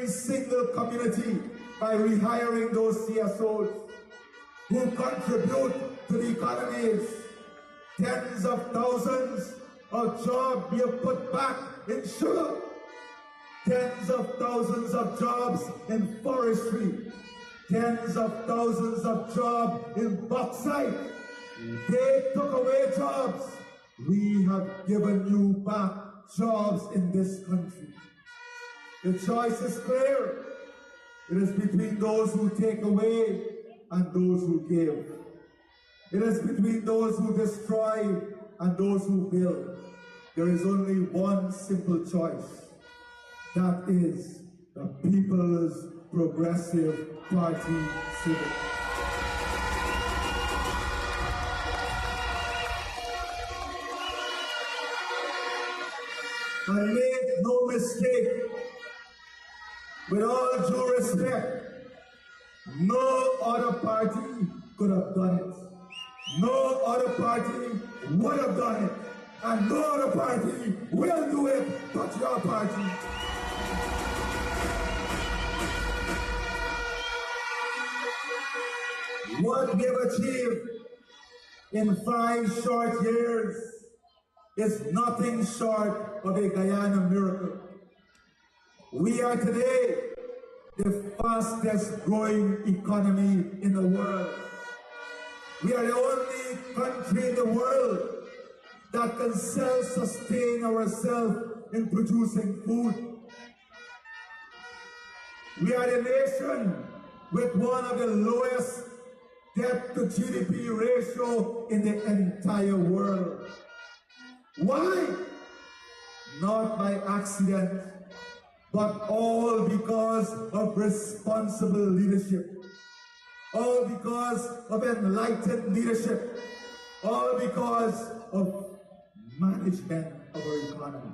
every single community by rehiring those CSOs who contribute to the economies. Tens of thousands of jobs being put back in sugar. Tens of thousands of jobs in forestry. Tens of thousands of jobs in bauxite. They took away jobs. We have given you back jobs in this country. The choice is clear. It is between those who take away and those who give. It is between those who destroy and those who build. There is only one simple choice. That is the People's Progressive Party Civic. And make no mistake, with all due respect, no other party could have done it. No other party would have done it. And no other party will do it but your party. What we've achieved in 5 short years is nothing short of a Guyana miracle. We are today the fastest growing economy in the world. We are the only country in the world that can self-sustain ourselves in producing food. We are the nation with one of the lowest debt to GDP ratio in the entire world. Why? Not by accident, but all because of responsible leadership. All because of enlightened leadership. All because of management of our economy.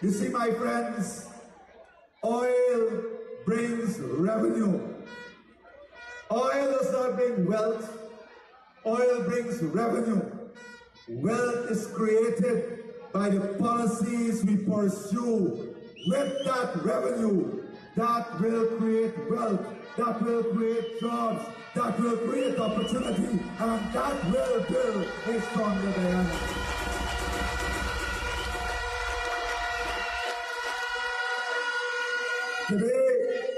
You see, my friends, oil brings revenue. Oil does not bring wealth. Oil brings revenue. Wealth is created by the policies we pursue. With that revenue, that will create wealth. That will create jobs, that will create opportunity, and that will build a stronger Guyana. Today,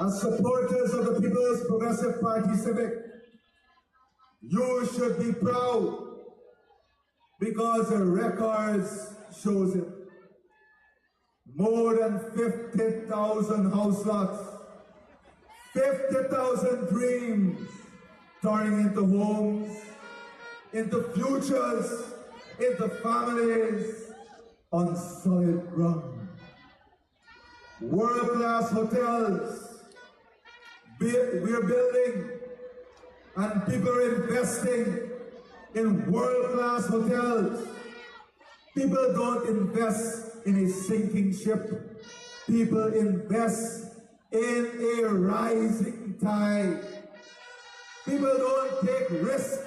as supporters of the People's Progressive Party Civic, you should be proud because the records shows it. More than 50,000 house lots, 50,000 dreams turning into homes, into futures, into families on solid ground. World-class hotels, we're building, and people are investing in world-class hotels. People don't invest in a sinking ship. People invest in a rising tide. People don't take risk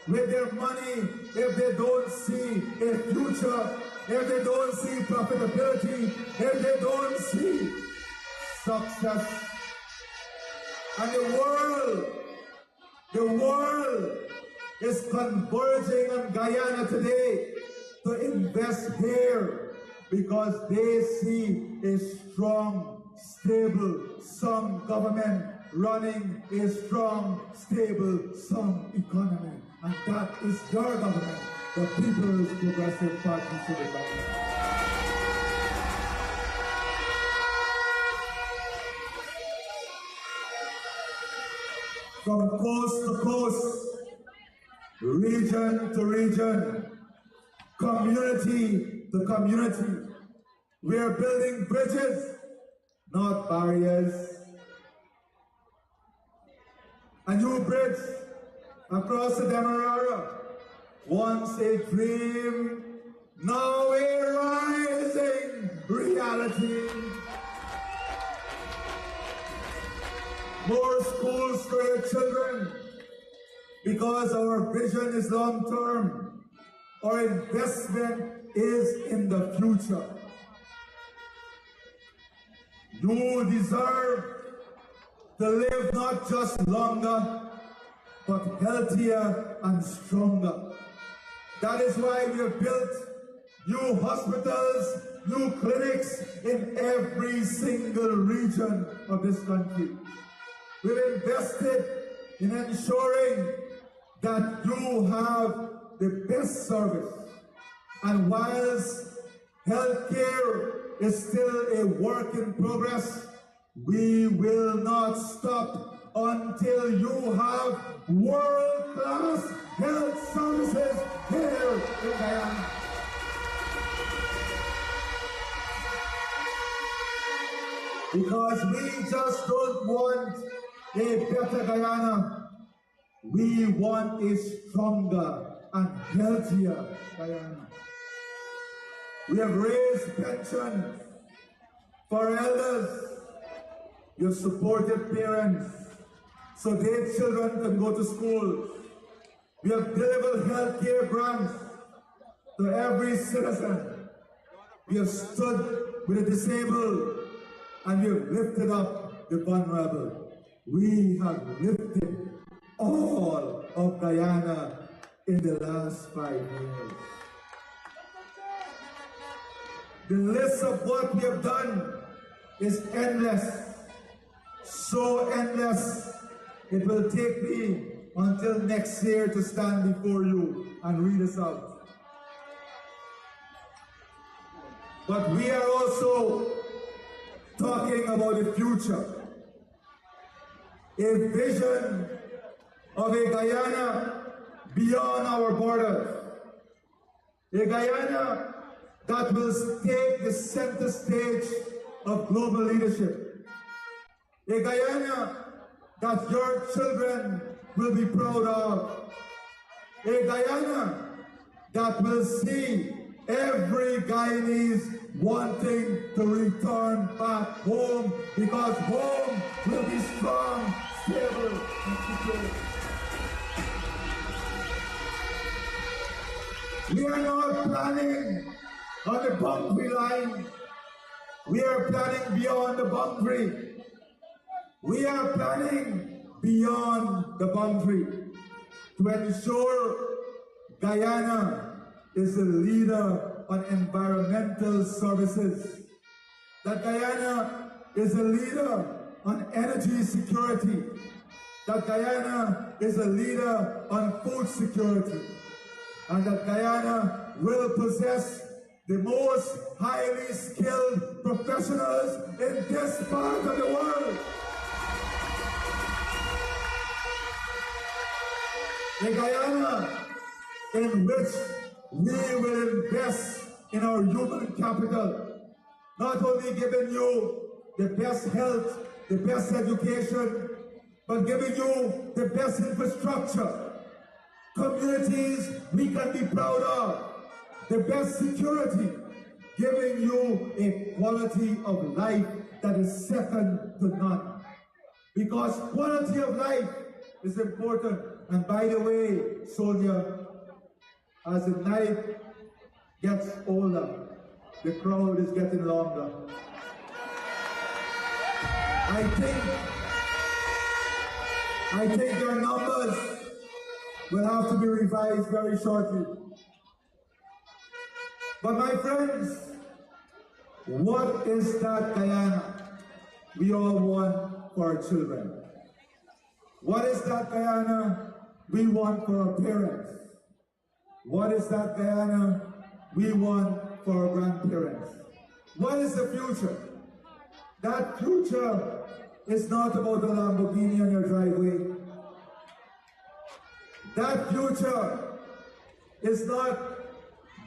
with their money if they don't see a future, if they don't see profitability, if they don't see success. And the world is converging on Guyana today to invest here because they see a strong, stable, sound government running a strong, stable, sound economy. And that is your government, the People's Progressive Party Civic Government. From coast to coast, region to region, community to community, we are building bridges, not barriers. A new bridge across the Demerara, once a dream, now a rising reality. More schools for your children, because our vision is long-term. Our investment is in the future. You deserve to live not just longer, but healthier and stronger. That is why we have built new hospitals, new clinics in every single region of this country. We've invested in ensuring that you have the best service. And whilst healthcare is still a work in progress, we will not stop until you have world-class health services here in Guyana. Because we just don't want a better Guyana. We want a stronger and healthier Guyana. We have raised pensions for elders. We have supported parents so their children can go to school. We have delivered health care grants to every citizen. We have stood with the disabled and we have lifted up the vulnerable. We have lifted all of Guyana in the last 5 years. The list of what we have done is endless. So endless, it will take me until next year to stand before you and read this out. But we are also talking about the future. A vision of a Guyana beyond our borders. A Guyana that will take the center stage of global leadership. A Guyana that your children will be proud of. A Guyana that will see every Guyanese wanting to return back home, because home will be strong, stable, and secure. We are not planning on the boundary line. We are planning beyond the boundary. We are planning beyond the boundary to ensure Guyana is a leader on environmental services, that Guyana is a leader on energy security, that Guyana is a leader on food security, and that Guyana will possess the most highly skilled professionals in this part of the world. A Guyana in which we will invest in our human capital, not only giving you the best health, the best education, but giving you the best infrastructure, communities we can be proud of, the best security, giving you a quality of life that is second to none. Because quality of life is important. And by the way, Sonia, as the night gets older, the crowd is getting longer. I think your numbers will have to be revised very shortly. But my friends, what is that Guyana we all want for our children? What is that Guyana we want for our parents? What is that Guyana we want for our grandparents? What is the future? That future is not about the Lamborghini on your driveway. That future is not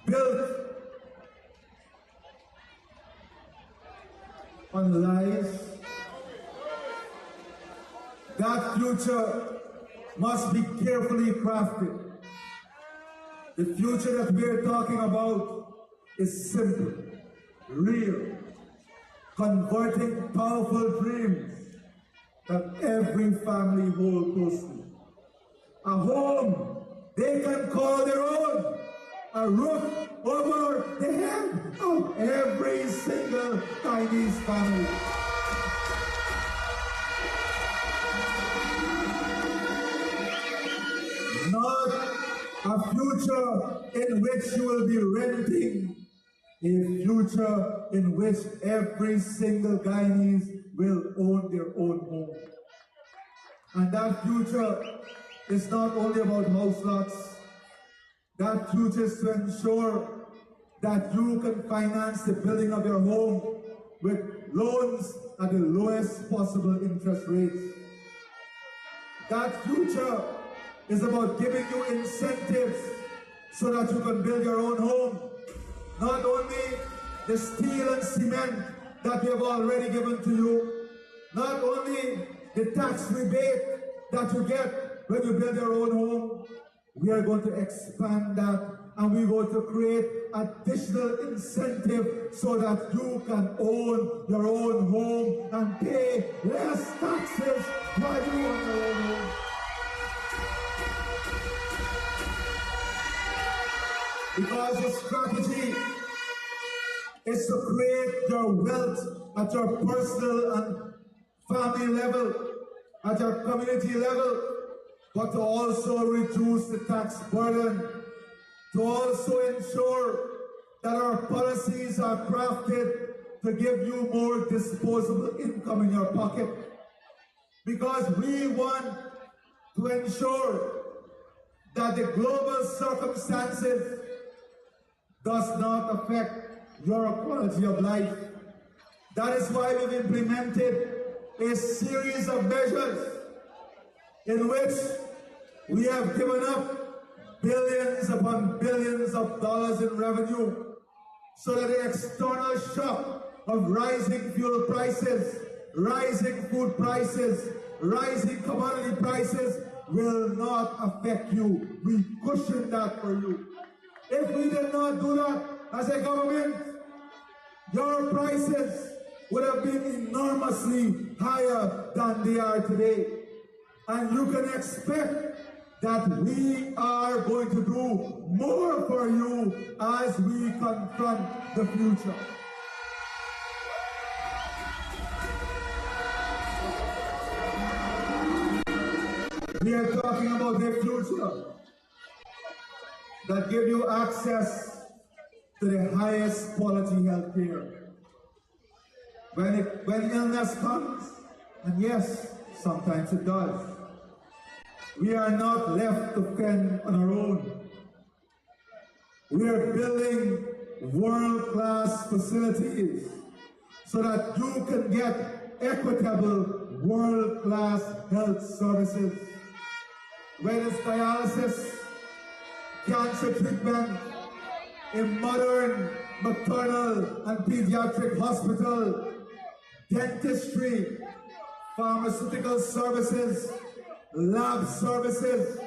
built on lies. That future must be carefully crafted. The future that we're talking about is simple, real, converting powerful dreams that every family holds close to. A home they can call their own, a roof over the head of every single Chinese family. future in which you will be renting, a future in which every single Guyanese will own their own home. And that future is not only about house lots. That future is to ensure that you can finance the building of your home with loans at the lowest possible interest rates. That future is about giving you incentives so that you can build your own home. Not only the steel and cement that we have already given to you, not only the tax rebate that you get when you build your own home, we are going to expand that, and we're going to create additional incentive so that you can own your own home and pay less taxes while you own your own home. Because the strategy is to create your wealth at your personal and family level, at your community level, but to also reduce the tax burden, to also ensure that our policies are crafted to give you more disposable income in your pocket. Because we want to ensure that the global circumstances does not affect your quality of life. That is why we've implemented a series of measures in which we have given up billions upon billions of dollars in revenue so that the external shock of rising fuel prices, rising food prices, rising commodity prices will not affect you. We cushion that for you. If we did not do that as a government, your prices would have been enormously higher than they are today. And you can expect that we are going to do more for you as we confront the future. We are talking about a future that gives you access to the highest quality health care. When illness comes, and yes, sometimes it does, we are not left to fend on our own. We are building world-class facilities so that you can get equitable world-class health services. Whether it's dialysis, cancer treatment, a modern maternal and pediatric hospital, dentistry, pharmaceutical services, lab services,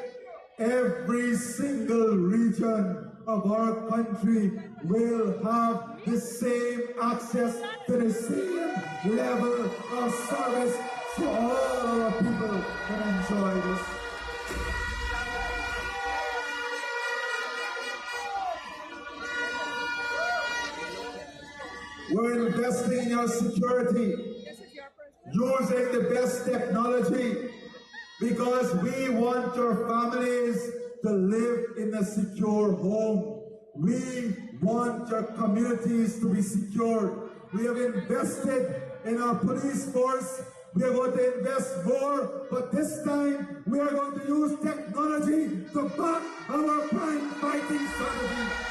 every single region of our country will have the same access to the same level of service so all our people can enjoy this. We're investing in your security, using the best technology, because we want your families to live in a secure home. We want your communities to be secure. We have invested in our police force. We are going to invest more, but this time we are going to use technology to back our crime fighting strategy.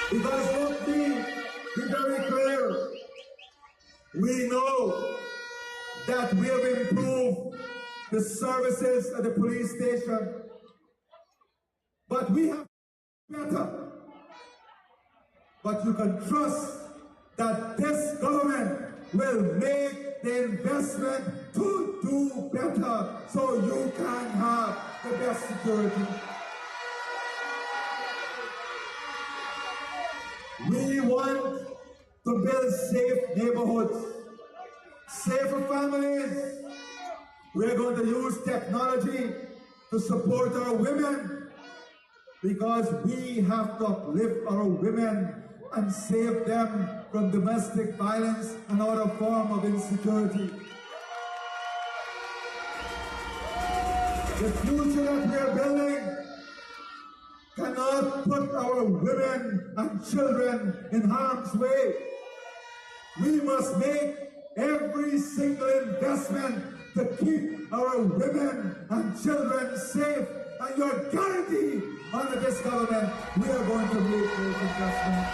Because let me be very clear, we know that we have improved the services at the police station, but we have better. But you can trust that this government will make the investment to do better so you can have the best security. We want to build safe neighborhoods, safer families. We're going to use technology to support our women because we have to uplift our women and save them from domestic violence and other form of insecurity. The future that we are building cannot put our women and children in harm's way. We must make every single investment to keep our women and children safe. And you're guaranteed under this government, we are going to make those investments.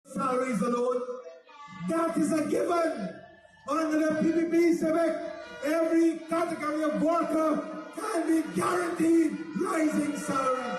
Salaries alone, that is a given. Under the PPP civic, every category of worker can be guaranteed rising salary.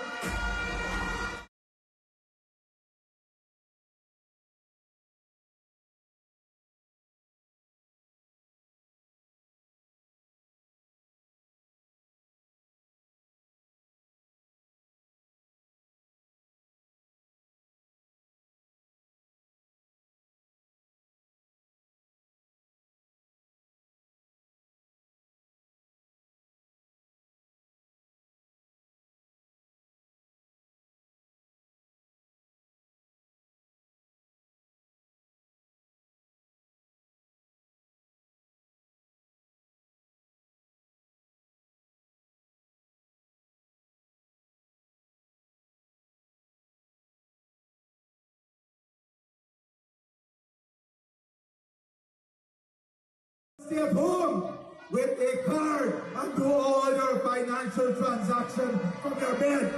stay at home with a card and do all your financial transactions from your bed.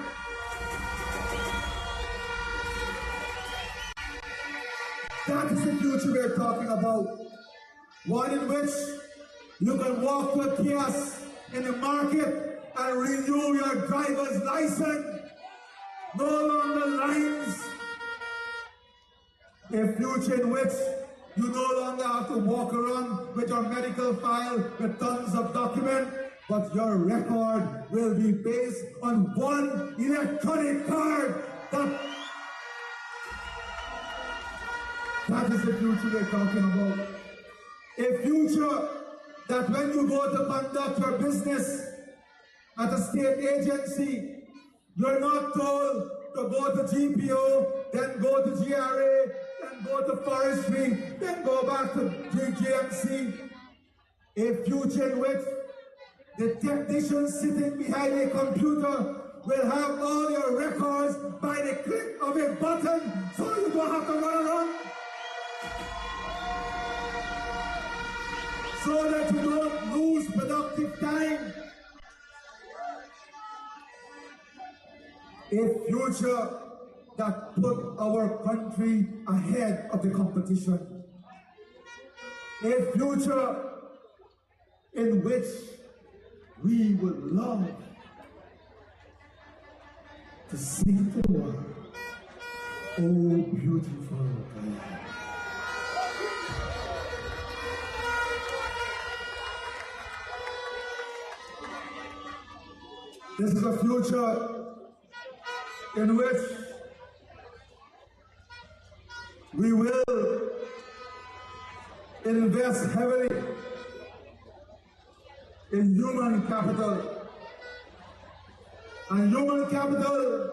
That is the future we're talking about. One in which you can walk to a kiosk in the market and renew your driver's license. No longer lines. A future in which you no longer have to walk around with your medical file with tons of documents, but your record will be based on one electronic card. That is the future we're talking about. A future that when you go to conduct your business at a state agency, you're not told to go to GPO, then go to GRA, then go to forestry, then go back to GMC. A future in which the technician sitting behind a computer will have all your records by the click of a button, so you don't have to run around. So that you don't lose productive time. A future that put our country ahead of the competition. A future in which we would love to sing to the world, oh beautiful Guyana. This is a future in which we will invest heavily in human capital. And human capital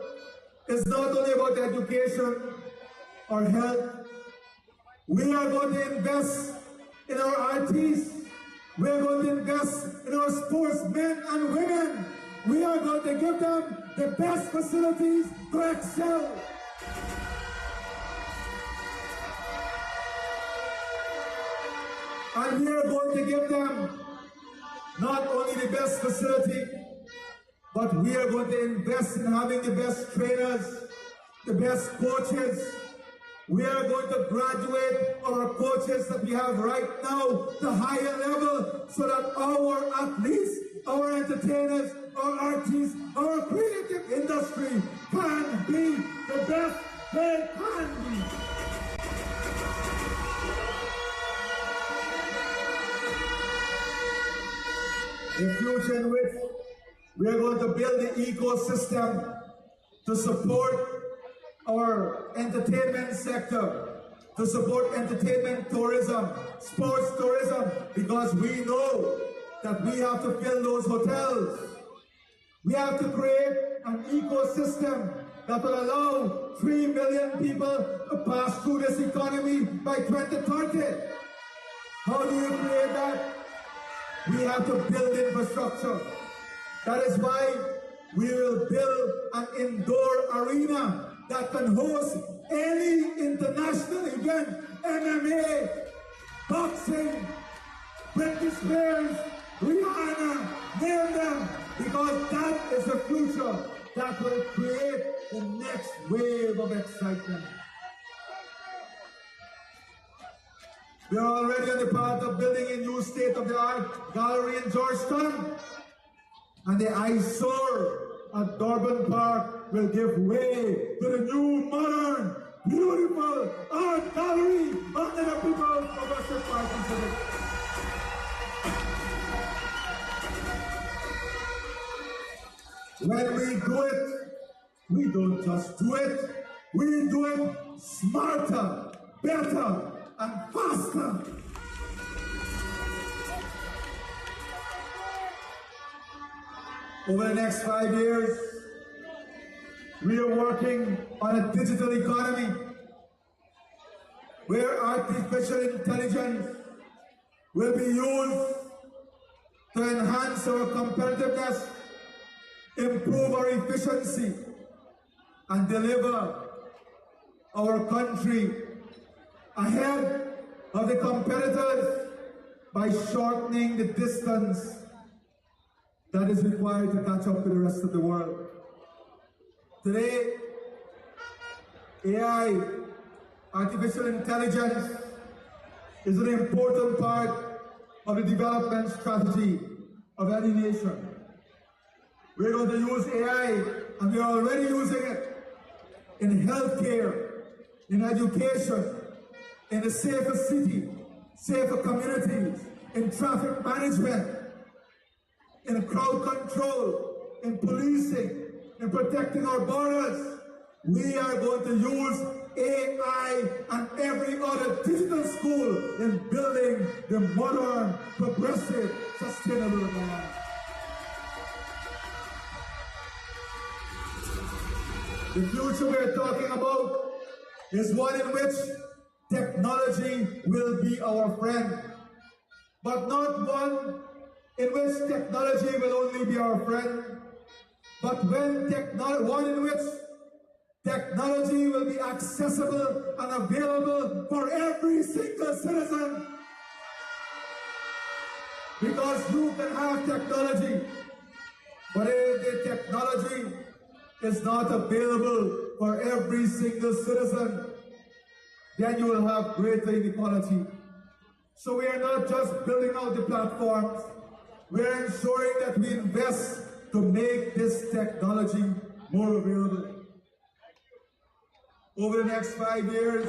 is not only about education or health. We are going to invest in our artists. We are going to invest in our sportsmen and women. We are going to give them the best facilities to excel. And we are going to give them not only the best facility, but we are going to invest in having the best trainers, the best coaches. We are going to graduate our coaches that we have right now to higher level so that our athletes, our entertainers, our artists, our creative industry can be the best they can be. A future in which we are going to build the ecosystem to support our entertainment sector, to support entertainment tourism, sports tourism, because we know that we have to fill those hotels. We have to create an ecosystem that will allow 3 million people to pass through this economy by 2030. How do you create that? We have to build infrastructure. That is why we will build an indoor arena that can host any international event, MMA, boxing, British Bears, Guyana, name them, because that is the future that will create the next wave of excitement. We are already on the path of building a new state-of-the-art gallery in Georgetown, and the eyesore at Durban Park will give way to the new, modern, beautiful art gallery under the People's Progressive Party Civic. When we do it, we don't just do it, we do it smarter, better, and faster. Over the next 5 years, we are working on a digital economy where artificial intelligence will be used to enhance our competitiveness, improve our efficiency, and deliver our country ahead of the competitors by shortening the distance that is required to catch up to the rest of the world. Today, AI, artificial intelligence, is an important part of the development strategy of any nation. We're going to use AI, and we're already using it in healthcare, in education, in a safer city, safer communities, in traffic management, in crowd control, in policing, in protecting our borders. We are going to use AI and every other digital school in building the modern, progressive, sustainable land. The future we're talking about is one in which technology will be our friend, but not one in which technology will only be our friend, but one in which technology will be accessible and available for every single citizen. Because you can have technology, but if the technology is not available for every single citizen, then you will have greater inequality. So we are not just building out the platforms, we are ensuring that we invest to make this technology more available. Over the next 5 years,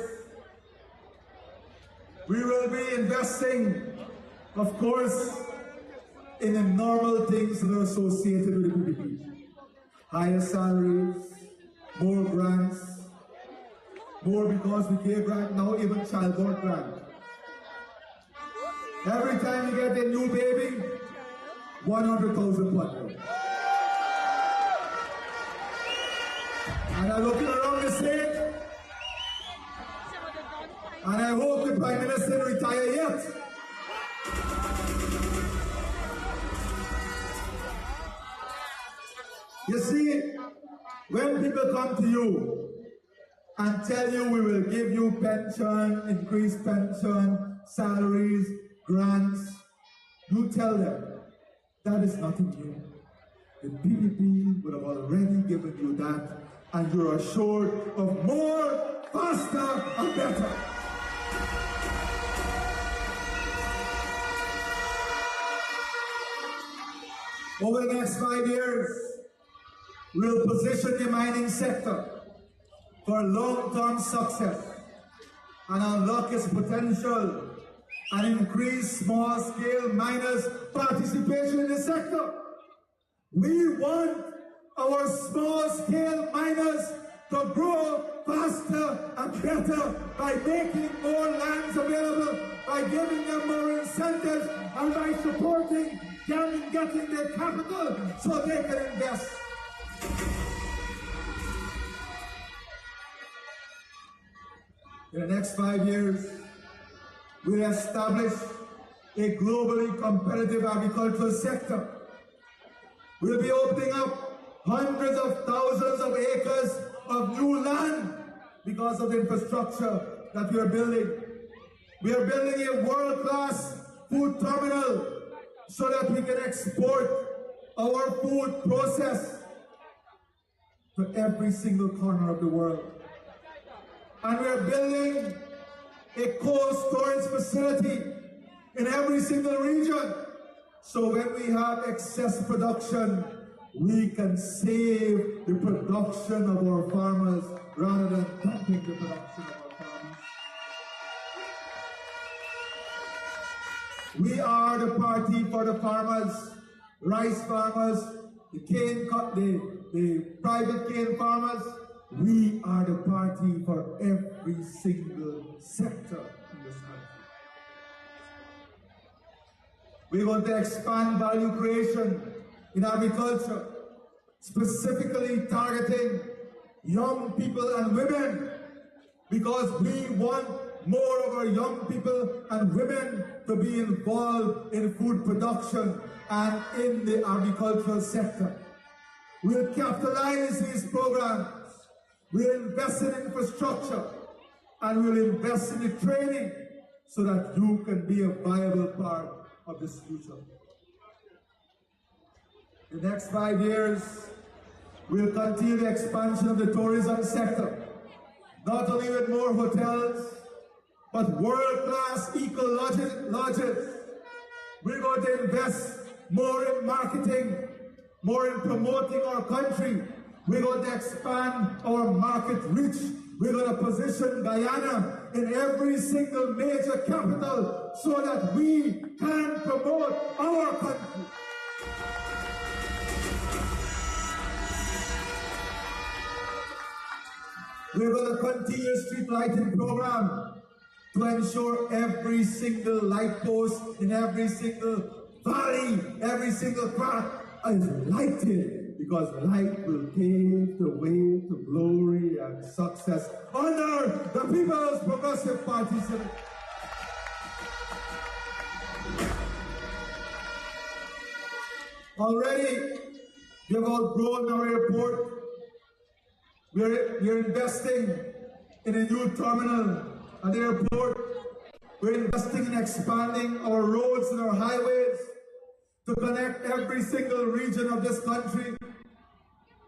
we will be investing, of course, in the normal things that are associated with the PPP. Higher salaries, more grants, more because we gave grant, now even childbirth grant. Every time you get a new baby, 100,000 plunder. And I'm looking around the state, and I hope the Prime Minister didn't retire yet. You see, when people come to you and tell you we will give you pension, increased pension, salaries, grants, you tell them that is nothing new. The PPP would have already given you that, and you're assured of more, faster, and better. Over the next 5 years, we'll position the mining sector for long-term success and unlock its potential and increase small-scale miners' participation in the sector. We want our small-scale miners to grow faster and better by making more lands available, by giving them more incentives, and by supporting them in getting their capital so they can invest. In the next 5 years, we'll establish a globally competitive agricultural sector. We'll be opening up hundreds of thousands of acres of new land because of the infrastructure that we are building. We are building a world-class food terminal so that we can export our food process to every single corner of the world. And we are building a cold storage facility in every single region. So when we have excess production, we can save the production of our farmers rather than dumping the production of our farmers. We are the party for the farmers, rice farmers, the private cane farmers. We are the party for every single sector in this country. We're going to expand value creation in agriculture, specifically targeting young people and women, because we want more of our young people and women to be involved in food production and in the agricultural sector. We'll capitalize these programs. We'll invest in infrastructure, and we'll invest in the training so that you can be a viable part of this future. In the next 5 years, we'll continue the expansion of the tourism sector, not only with more hotels, but world-class eco-lodges. We're going to invest more in marketing, more in promoting our country. We're going to expand our market reach. We're going to position Guyana in every single major capital so that we can promote our country. We're going to continue street lighting program to ensure every single light post in every single valley, every single crack is lighted, because light will pave the way to glory and success under the People's Progressive Party. Already, we have outgrown our airport. We're investing in a new terminal at the airport. We're investing in expanding our roads and our highways to connect every single region of this country,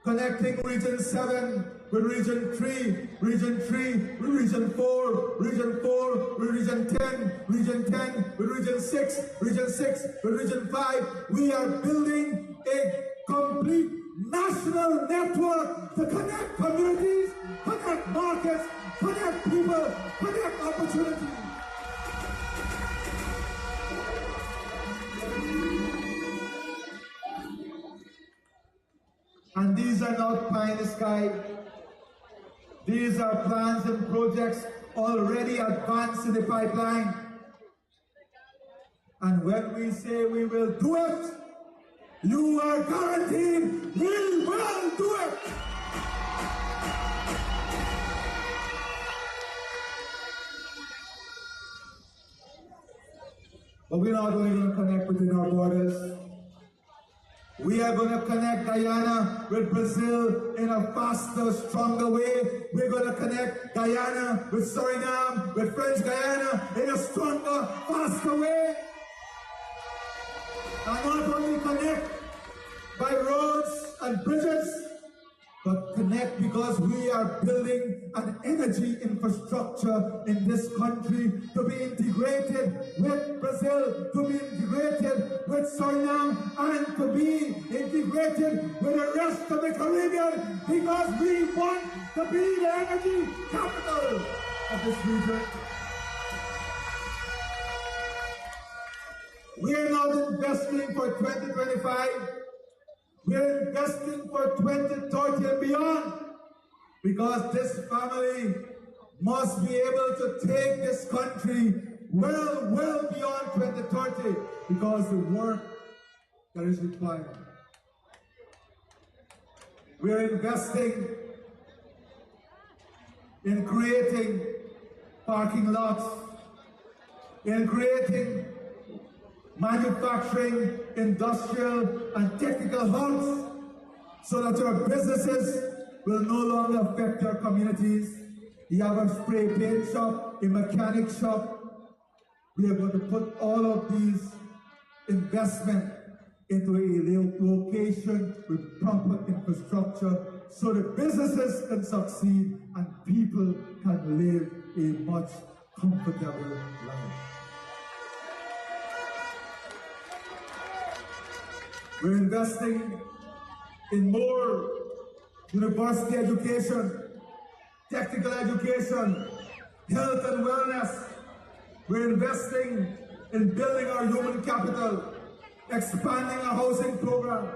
connecting Region 7 with Region 3, Region 3 with Region 4, Region 4 with Region 10, Region 10 with Region 6, Region 6 with Region 5. We are building a complete national network to connect communities, connect markets, connect people, connect opportunities. And these are not pie in the sky. These are plans and projects already advanced in the pipeline. And when we say we will do it, you are guaranteed we will do it. But we're not only going to connect within our borders. We are going to connect Guyana with Brazil in a faster, stronger way. We're going to connect Guyana with Suriname, with French Guyana in a stronger, faster way. And not only connect by roads and bridges, but connect because we are building an energy infrastructure in this country to be integrated with Brazil, to be integrated with Suriname, and to be integrated with the rest of the Caribbean, because we want to be the energy capital of this region. We are not investing for 2025. We are investing for 2030 and beyond, because this family must be able to take this country well beyond 2030, because the work that is required. We are investing in creating parking lots, in creating manufacturing, industrial, and technical hubs, so that your businesses will no longer affect your communities. You have a spray paint shop, a mechanic shop. We are going to put all of these investment into a location with proper infrastructure, so the businesses can succeed and people can live a much comfortable life. We're investing in more university education, technical education, health and wellness. We're investing in building our human capital, expanding our housing program,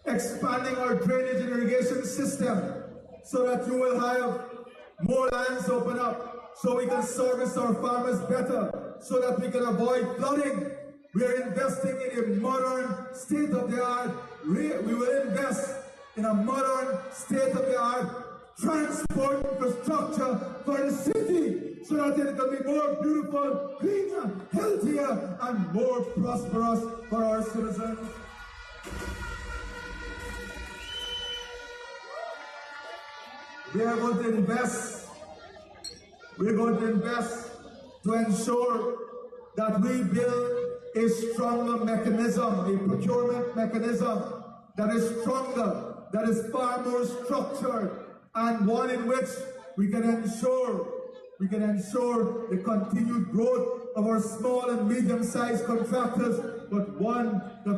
expanding our drainage and irrigation system, so that you will have more lands open up, so we can service our farmers better, so that we can avoid flooding. We are investing in a modern, state-of-the-art, we will invest in a modern, state-of-the-art transport infrastructure for the city, so that it can be more beautiful, cleaner, healthier, and more prosperous for our citizens. We are going to invest. We're going to invest to ensure that we build a stronger mechanism, a procurement mechanism that is stronger, that is far more structured, and one in which we can ensure the continued growth of our small and medium-sized contractors, but one that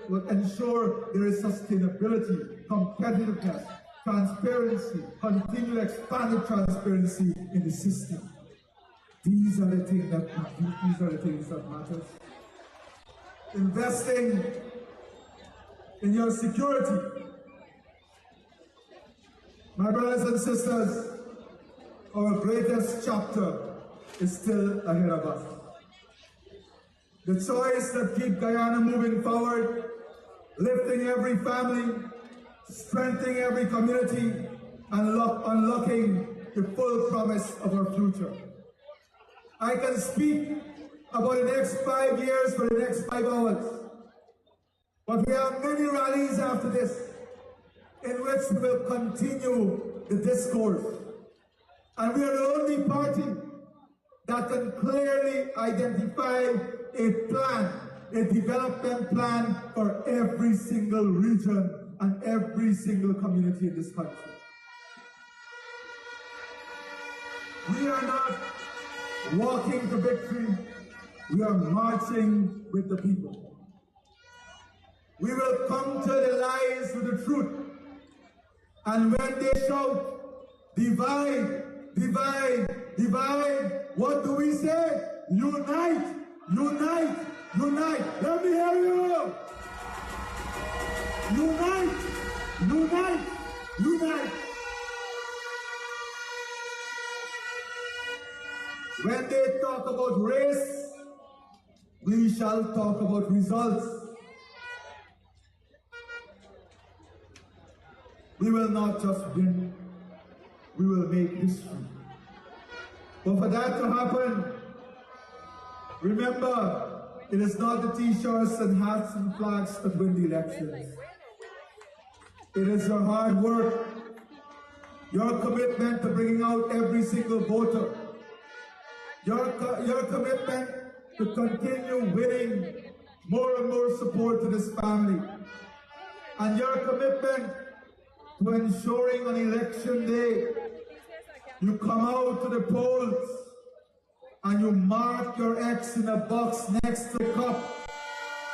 would ensure there is sustainability, competitiveness, transparency, continued expanded transparency in the system. These are the things that matter. Investing in your security. My brothers and sisters, our greatest chapter is still ahead of us. The choice that keeps Guyana moving forward, lifting every family, strengthening every community, and unlocking the full promise of our future. I can speak about the next 5 years for the next 5 hours, but we have many rallies after this in which we will continue the discourse. And we are the only party that can clearly identify a plan, a development plan for every single region and every single community in this country. We are not walking to victory, we are marching with the people. We will counter the lies with the truth. And when they shout, divide, divide, divide, what do we say? Unite, unite, unite. Let me hear you. Unite, unite, unite. When they talk about race, we shall talk about results. We will not just win, we will make history. But for that to happen, remember, it is not the t-shirts and hats and flags that win the elections. It is your hard work, your commitment to bringing out every single voter, your commitment to continue winning more and more support to this family, and your commitment to ensuring on election day you come out to the polls and you mark your X in a box next to the cup,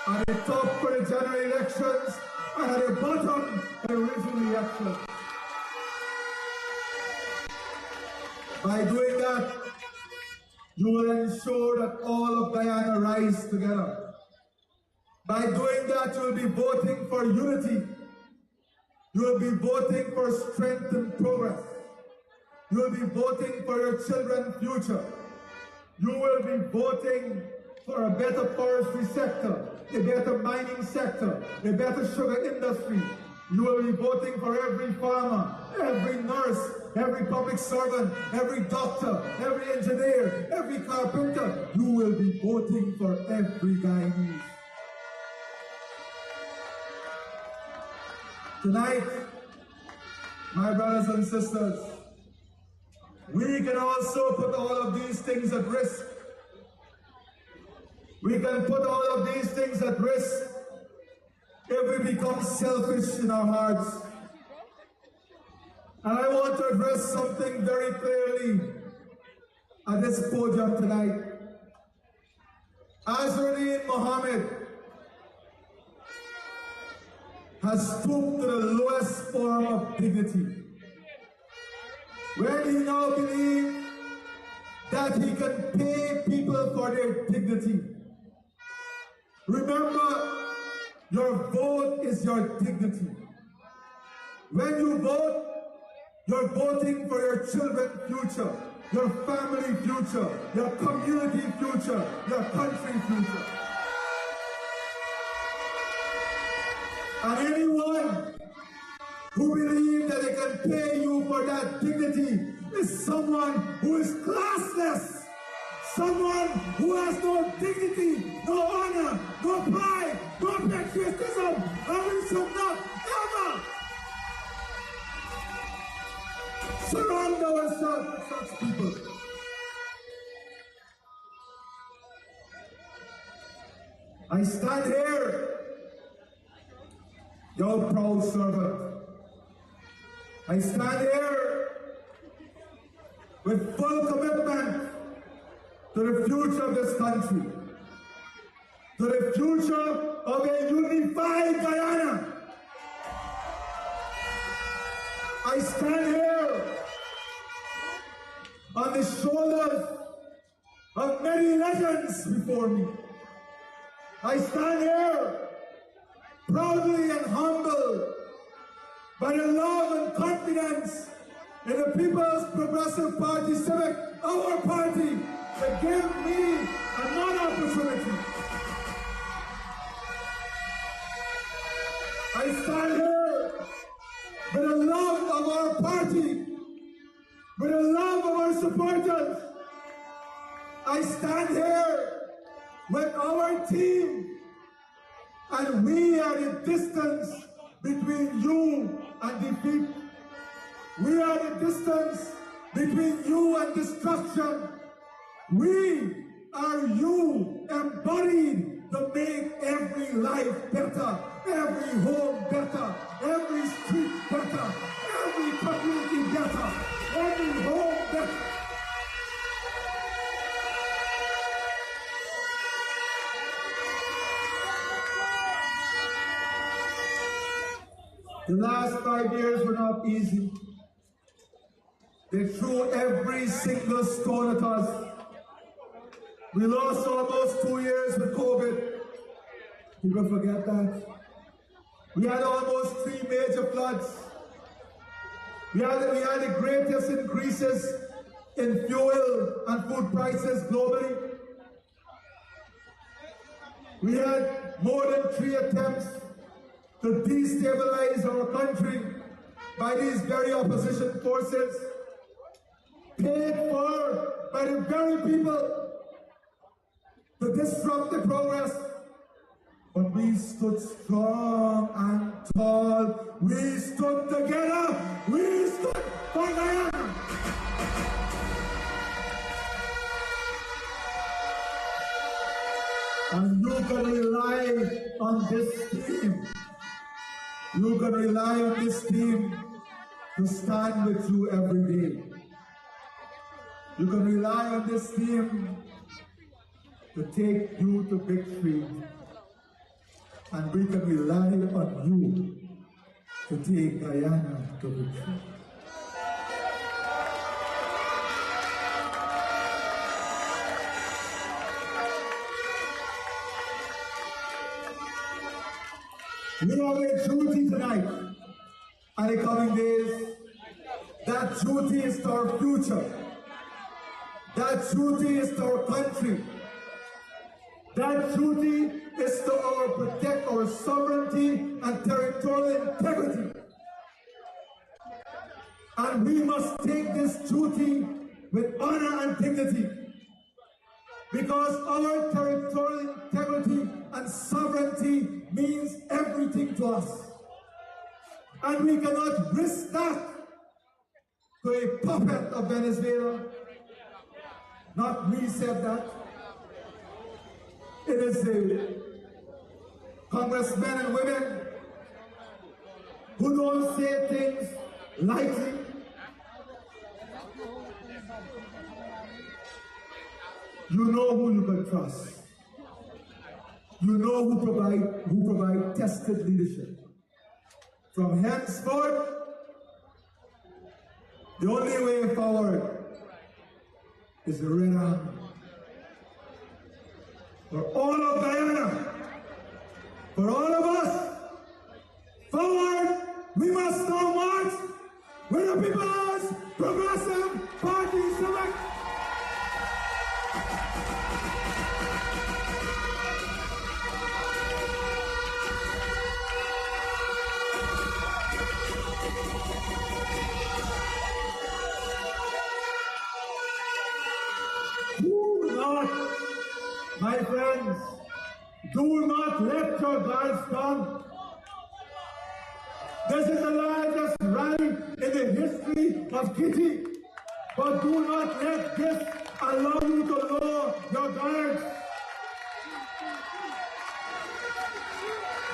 at the top for the general elections and at the bottom for the regional elections. By doing that, you will ensure that all of Guyana rise together. By doing that, you will be voting for unity. You will be voting for strength and progress. You will be voting for your children's future. You will be voting for a better forestry sector, a better mining sector, a better sugar industry. You will be voting for every farmer, every nurse, every public servant, every doctor, every engineer, every carpenter. You will be voting for every Guyanese. Tonight, my brothers and sisters, we can also put all of these things at risk. We can put all of these things at risk if we become selfish in our hearts. And I want to address something very clearly at this podium tonight. Azruddin Mohammed has stooped to the lowest form of dignity, where he now believes that he can pay people for their dignity. Remember, your vote is your dignity. When you vote, you're voting for your children's future, your family future, your community future, your country future. And anyone who believes that they can pay you for that dignity is someone who is classless, someone who has no dignity, no honor, no pride, no patriotism, and we should not ever surround ourselves with such people. I stand here, your proud servant. I stand here with full commitment to the future of this country, to the future of a unified Guyana. I stand here on the shoulders of many legends before me. I stand here proudly and humble by the love and confidence in the People's Progressive Party Civic, our party, to give me another opportunity. I stand here with the love of our party, with the love of our supporters. I stand here with our team, and we are the distance between you and defeat. We are the distance between you and destruction. We are you embodied to make every life better, every home better, every street better, every community better, every home better. The last 5 years were not easy. They threw every single stone at us. We lost almost 2 years with COVID. People forget that. We had almost 3 major floods. We had the greatest increases in fuel and food prices globally. We had more than 3 attempts to destabilize our country by these very opposition forces, paid for by the very people to disrupt the progress. But we stood strong and tall. We stood together. We stood for Guyana. And you can rely on this team. You can rely on this team to stand with you every day. You can rely on this team to take you to victory. And we can rely on you to take Guyana to victory. We have a duty tonight and the coming days. That duty is to our future. That duty is to our country. That duty is to protect our sovereignty and territorial integrity. And we must take this duty with honor and dignity, because our territorial integrity and sovereignty means everything to us. And we cannot risk that to a puppet of Venezuela. Not we said that. It is the congressmen and women who don't say things lightly. You know who you can trust. You know who provide tested leadership. From henceforth, the only way forward is the Red Army. For all of Guyana, for all of us, forward, we must now march with the People's Progressive Party Select. My friends, do not let your guards down. This is the largest rally in the history of Kitty, but do not let this allow you to lower your guards.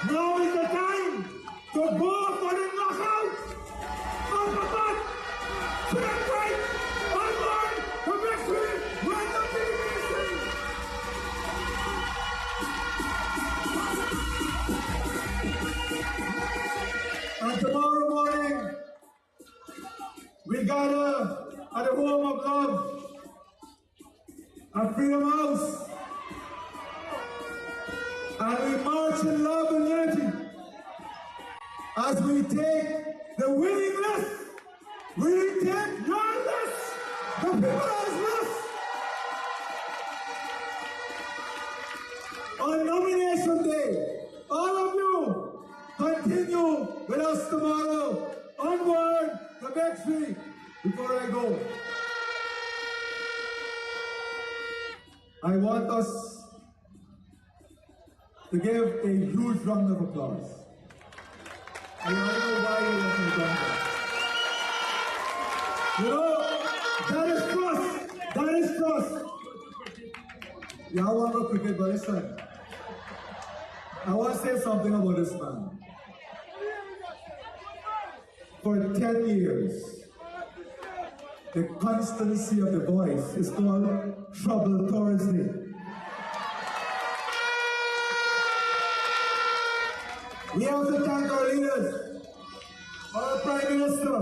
Now is the time to go for the knockout. Uppercut, straight right, onward, the victory, right up to the nation. And tomorrow morning, we gather at the home of love, at Freedom House, and we march in love and unity as we take the winning list. We take your list, the people's list. On nomination day, all of you continue with us tomorrow. Onward, the victory. Before I go, I want us to give a huge round of applause. And I don't know why you let me do that. You know, that is trust. That is trust. Yeah, I want to cricket, but listen. I want to say something about this man. For 10 years, the constancy of the voice is called Trouble Thursday. We have to thank our leaders, our Prime Minister,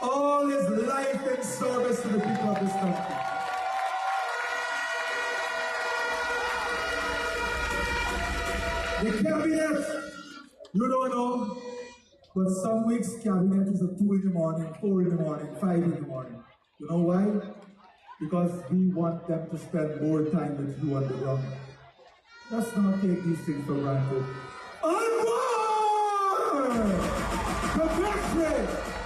all his life in service to the people of this country. The cabinet, you don't know, but some weeks cabinet is at 2 in the morning, 4 in the morning, 5 in the morning. You know why? Because we want them to spend more time with you on the ground. Let's not take these things for granted. Onward! The victory!